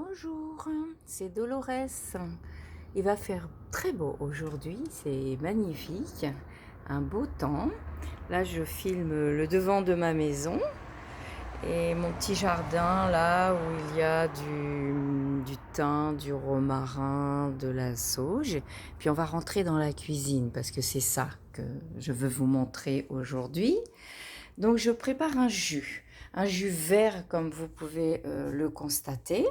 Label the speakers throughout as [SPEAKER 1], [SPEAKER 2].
[SPEAKER 1] Bonjour, c'est Dolores. Il va faire très beau aujourd'hui, c'est magnifique, un beau temps. Là, je filme le devant de ma maison et mon petit jardin là où il y a du thym, du romarin, de la sauge. Puis on va rentrer dans la cuisine parce que c'est ça que je veux vous montrer aujourd'hui. Donc je prépare un jus vert comme vous pouvez le constater.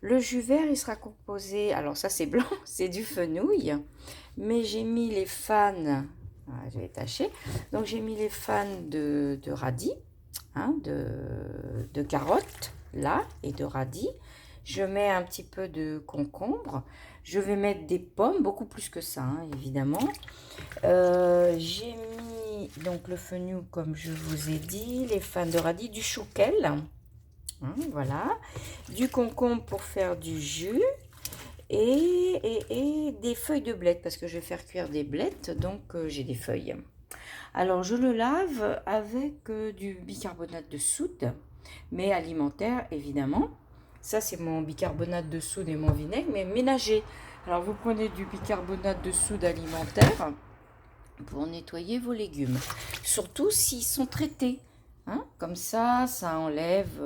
[SPEAKER 1] Le jus vert, il sera composé, alors ça c'est blanc, c'est du fenouil, mais j'ai mis les fans, je vais tâcher, donc j'ai mis les fans de radis, de carottes, là, et de radis. Je mets un petit peu de concombre, je vais mettre des pommes, beaucoup plus que ça, évidemment. J'ai mis donc le fenouil, comme je vous ai dit, les fans de radis, du chouquel. Voilà, du concombre pour faire du jus et des feuilles de blettes parce que je vais faire cuire des blettes, donc j'ai des feuilles. Alors je le lave avec du bicarbonate de soude, mais alimentaire évidemment. Ça c'est mon bicarbonate de soude et mon vinaigre, mais ménager. Alors vous prenez du bicarbonate de soude alimentaire pour nettoyer vos légumes, surtout s'ils sont traités. Comme ça enlève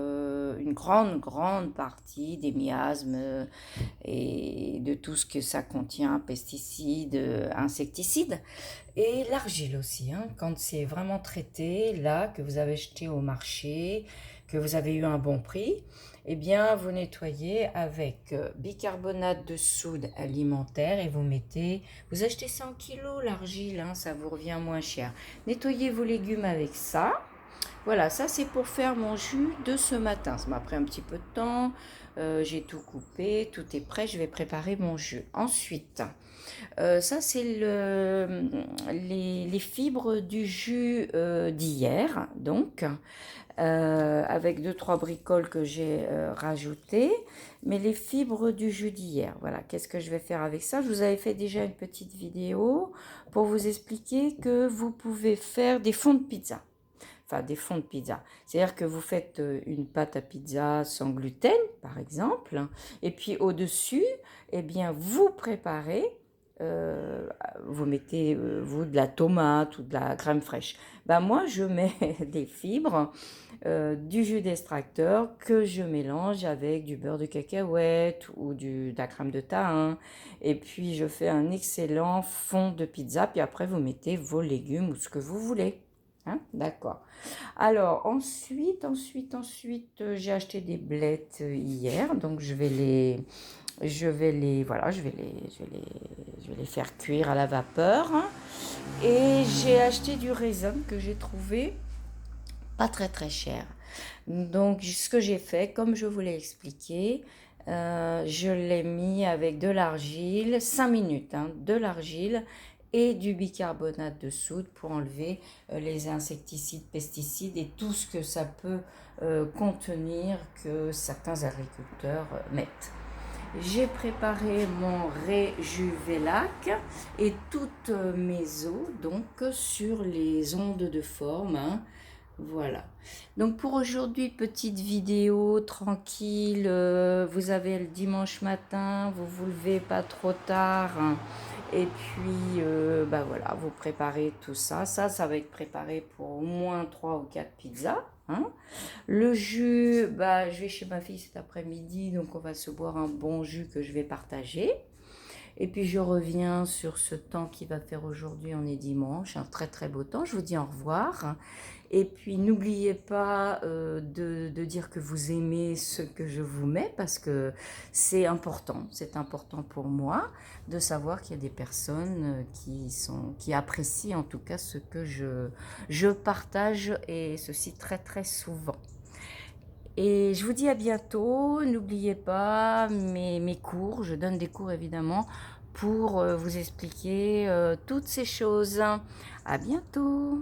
[SPEAKER 1] une grande partie des miasmes et de tout ce que ça contient, pesticides, insecticides. Et l'argile aussi, quand c'est vraiment traité, là, que vous avez jeté au marché, que vous avez eu un bon prix, eh bien, vous nettoyez avec bicarbonate de soude alimentaire et vous achetez 100 kilos l'argile, ça vous revient moins cher. Nettoyez vos légumes avec ça. Voilà, ça c'est pour faire mon jus de ce matin. Ça m'a pris un petit peu de temps. J'ai tout coupé, tout est prêt. Je vais préparer mon jus. Ensuite, ça c'est les fibres du jus d'hier. Donc, avec 2-3 bricoles que j'ai rajoutées. Mais les fibres du jus d'hier. Voilà, qu'est-ce que je vais faire avec ça? Je vous avais fait déjà une petite vidéo pour vous expliquer que vous pouvez faire des fonds de pizza. Enfin, des fonds de pizza. C'est-à-dire que vous faites une pâte à pizza sans gluten, par exemple, et puis au-dessus, eh bien, vous préparez, vous mettez, vous, de la tomate ou de la crème fraîche. Ben, moi, je mets des fibres, du jus d'extracteur que je mélange avec du beurre de cacahuète ou de la crème de thym, et puis je fais un excellent fond de pizza, puis après, vous mettez vos légumes ou ce que vous voulez. D'accord. Alors, ensuite, j'ai acheté des blettes hier, donc voilà, je vais les faire cuire à la vapeur. Et j'ai acheté du raisin que j'ai trouvé pas très cher. Donc, ce que j'ai fait, comme je vous l'ai expliqué, je l'ai mis avec de l'argile, 5 minutes, de l'argile et du bicarbonate de soude pour enlever les insecticides, pesticides et tout ce que ça peut contenir que certains agriculteurs mettent. J'ai préparé mon réjuvelac et toutes mes eaux donc sur les ondes de forme. Voilà. Donc pour aujourd'hui, petite vidéo tranquille. Vous avez le dimanche matin, vous vous levez pas trop tard. Et puis, bah voilà, vous préparez tout ça. Ça va être préparé pour au moins 3 ou 4 pizzas. Le jus, bah, je vais chez ma fille cet après-midi, donc on va se boire un bon jus que je vais partager. Et puis je reviens sur ce temps qui va faire aujourd'hui, on est dimanche, un très beau temps. Je vous dis au revoir. Et puis n'oubliez pas de dire que vous aimez ce que je vous mets parce que c'est important pour moi de savoir qu'il y a des personnes qui apprécient en tout cas ce que je partage et ceci très souvent. Et je vous dis à bientôt. N'oubliez pas mes cours. Je donne des cours évidemment pour vous expliquer toutes ces choses. À bientôt.